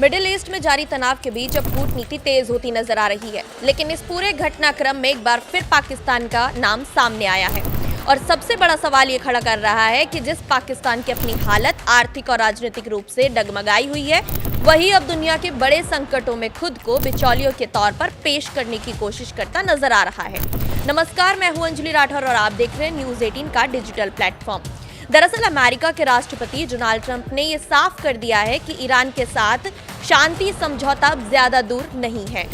Middle east में जारी तनाव के बीच अब कूटनीति तेज होती नजर आ रही है, लेकिन इस पूरे घटनाक्रम में एक बार फिर पाकिस्तान का नाम सामने आया है। और सबसे बड़ा सवाल ये खड़ा कर रहा है कि जिस पाकिस्तान की अपनी हालत आर्थिक और राजनीतिक रूप से डगमगाई हुई है, वही अब दुनिया के बड़े संकटों में खुद को बिचौलियों के तौर पर पेश करने की कोशिश करता नजर आ रहा है। नमस्कार, मैं हूं अंजलि राठौर और आप देख रहे हैं न्यूज़ 18 का डिजिटल प्लेटफॉर्म। दरअसल अमेरिका के राष्ट्रपति डोनाल्ड ट्रंप ने ये साफ कर दिया है कि ईरान के साथ शांति समझौता अब ज्यादा दूर नहीं है।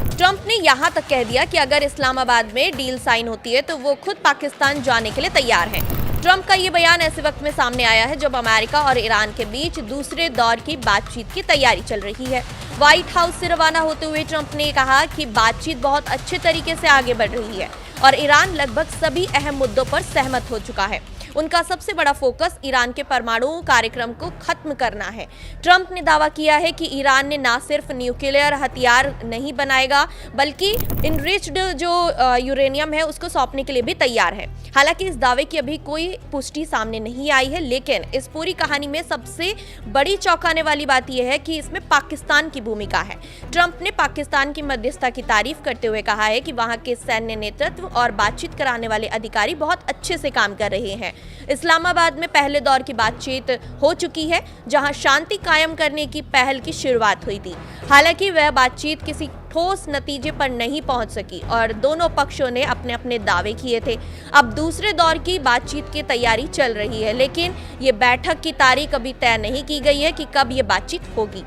ट्रंप ने यहां तक कह दिया कि अगर इस्लामाबाद में डील साइन होती है तो वो खुद पाकिस्तान जाने के लिए तैयार हैं। ट्रंप का ये बयान ऐसे वक्त में सामने आया है जब अमेरिका और ईरान के बीच दूसरे दौर की बातचीत की तैयारी चल रही है। व्हाइट हाउस से रवाना होते हुए ट्रंप ने कहा कि बातचीत बहुत अच्छे तरीके से आगे बढ़ रही है और ईरान लगभग सभी अहम मुद्दों पर सहमत हो चुका है। उनका सबसे बड़ा फोकस ईरान के परमाणु कार्यक्रम को खत्म करना है। ट्रंप ने दावा किया है कि ईरान ने न सिर्फ न्यूक्लियर हथियार नहीं बनाएगा बल्कि इनरिच्ड जो यूरेनियम है उसको सौंपने के लिए भी तैयार है। हालांकि इस दावे की अभी कोई पुष्टि सामने नहीं आई है, लेकिन इस पूरी कहानी में सबसे बड़ी चौंकाने वाली बात यह है कि इसमें पाकिस्तान की भूमिका है। ट्रंप ने पाकिस्तान की मध्यस्थता की तारीफ करते हुए कहा है कि वहां के सैन्य नेतृत्व और बातचीत कराने वाले अधिकारी बहुत अच्छे से काम कर रहे हैं। इस्लामाबाद में पहले दौर की बातचीत हो चुकी है, जहां शांति कायम करने की पहल की शुरुआत हुई थी। हालांकि वह बातचीत किसी ठोस नतीजे पर नहीं पहुंच सकी और दोनों पक्षों ने अपने अपने दावे किए थे। अब दूसरे दौर की बातचीत की तैयारी चल रही है, लेकिन ये बैठक की तारीख अभी तय नहीं की गई है कि कब ये बातचीत होगी।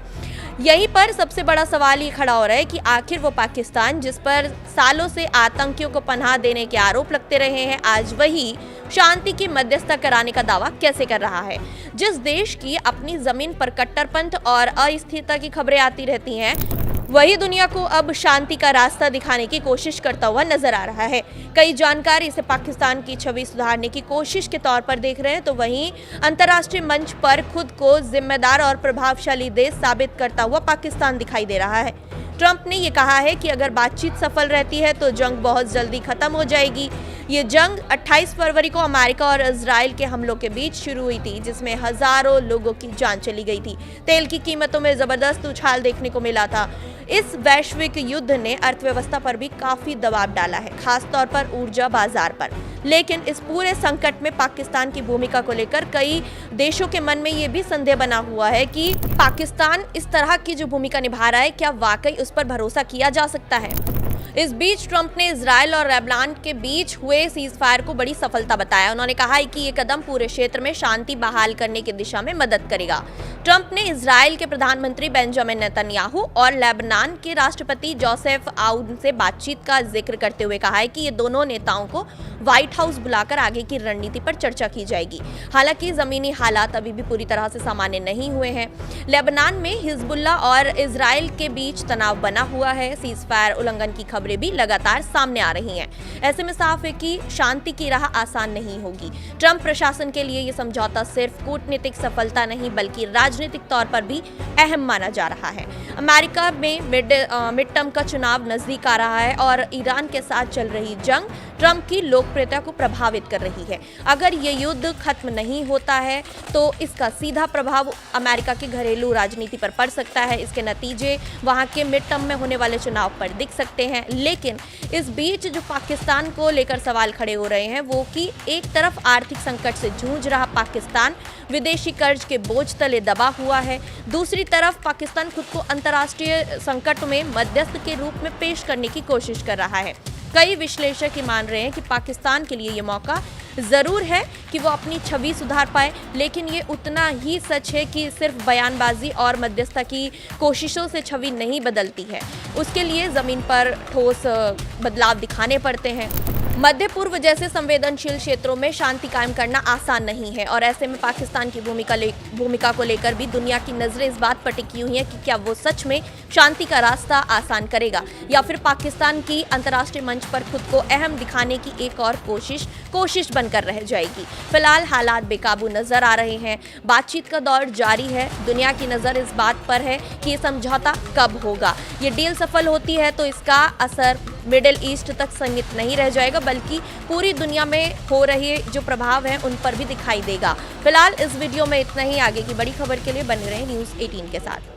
यहीं पर सबसे बड़ा सवाल ये खड़ा हो रहा है कि आखिर वो पाकिस्तान जिस पर सालों से आतंकियों को पनाह देने के आरोप लगते रहे हैं, आज वही शांति की मध्यस्थता कराने का दावा कैसे कर रहा है। जिस देश की अपनी जमीन पर कट्टरपंथ और अस्थिरता की खबरें आती रहती हैं, वही दुनिया को अब शांति का रास्ता दिखाने की कोशिश करता हुआ नजर आ रहा है। कई जानकार इसे पाकिस्तान की छवि सुधारने की कोशिश के तौर पर देख रहे हैं, तो वहीं अंतर्राष्ट्रीय मंच पर खुद को जिम्मेदार और प्रभावशाली देश साबित करता हुआ पाकिस्तान दिखाई दे रहा है। ट्रंप ने ये कहा है कि अगर बातचीत सफल रहती है तो जंग बहुत जल्दी खत्म हो जाएगी। ये जंग 28 फरवरी को अमेरिका और इजराइल के हमलों के बीच शुरू हुई थी, जिसमें हजारों लोगों की जान चली गई थी। तेल की कीमतों में जबरदस्त उछाल देखने को मिला था। इस वैश्विक युद्ध ने अर्थव्यवस्था पर भी काफी दबाव डाला है, खासतौर पर ऊर्जा बाजार पर। लेकिन इस पूरे संकट में पाकिस्तान की भूमिका को लेकर कई देशों के मन में ये भी संदेह बना हुआ है कि पाकिस्तान इस तरह की जो भूमिका निभा रहा है, क्या वाकई उस पर भरोसा किया जा सकता है। इस बीच ट्रंप ने इजराइल और लेबनान के बीच हुए सीजफायर को बड़ी सफलता बताया। उन्होंने कहा है कि ये कदम पूरे क्षेत्र में शांति बहाल करने की दिशा में मदद करेगा। ट्रंप ने इजराइल के प्रधानमंत्री बेंजामिन नेतन्याहू और लेबनान के राष्ट्रपति जोसेफ आउन से बातचीत का जिक्र करते हुए कहा है कि ये दोनों नेताओं को व्हाइट हाउस बुलाकर आगे की रणनीति पर चर्चा की जाएगी। हालांकि जमीनी हालात अभी भी पूरी तरह से सामान्य नहीं हुए हैं। लेबनान में हिजबुल्ला और इजराइल के बीच तनाव बना हुआ है। सीजफायर उल्लंघन की खबरें भी लगातार सामने आ रही हैं। ऐसे में साफ है कि शांति की राह आसान नहीं होगी। ट्रंप प्रशासन के लिए ये समझौता सिर्फ कूटनीतिक सफलता नहीं बल्कि राजनीतिक तौर पर भी अहम माना जा रहा है। अमेरिका में मिड टर्म का चुनाव नजदीक आ रहा है और ईरान के साथ चल रही जंग ट्रंप की लोकप्रियता को प्रभावित कर रही है। अगर ये युद्ध खत्म नहीं होता है तो इसका सीधा प्रभाव अमेरिका की घरेलू राजनीति पर पड़ सकता है। इसके नतीजे वहां के मिड टर्म में होने वाले चुनाव पर दिख सकते हैं। लेकिन इस बीच जो पाकिस्तान को लेकर सवाल खड़े हो रहे हैं वो कि एक तरफ आर्थिक संकट से जूझ रहा पाकिस्तान विदेशी कर्ज के बोझ तले दबा हुआ है, दूसरी तरफ पाकिस्तान खुद को अंतर्राष्ट्रीय संकट में मध्यस्थ के रूप में पेश करने की कोशिश कर रहा है। कई विश्लेषक ये मान रहे हैं कि पाकिस्तान के लिए ये मौका जरूर है कि वो अपनी छवि सुधार पाए, लेकिन ये उतना ही सच है कि सिर्फ बयानबाजी और मध्यस्थता की कोशिशों से छवि नहीं बदलती है। उसके लिए जमीन पर ठोस बदलाव दिखाने पड़ते हैं। मध्य पूर्व जैसे संवेदनशील क्षेत्रों में शांति कायम करना आसान नहीं है और ऐसे में पाकिस्तान की भूमिका को लेकर भी दुनिया की नजरें इस बात पर टिकी हुई हैं कि क्या वो सच में शांति का रास्ता आसान करेगा या फिर पाकिस्तान की अंतर्राष्ट्रीय मंच पर खुद को अहम दिखाने की एक और कोशिश बनकर रह जाएगी। फिलहाल हालात बेकाबू नजर आ रहे हैं। बातचीत का दौर जारी है। दुनिया की नजर इस बात पर है कि ये समझौता कब होगा। ये डील सफल होती है तो इसका असर मिडिल ईस्ट तक सीमित नहीं रह जाएगा बल्कि पूरी दुनिया में हो रहे जो प्रभाव हैं उन पर भी दिखाई देगा। फिलहाल इस वीडियो में इतना ही। आगे की बड़ी खबर के लिए बने रहें न्यूज़ 18 के साथ।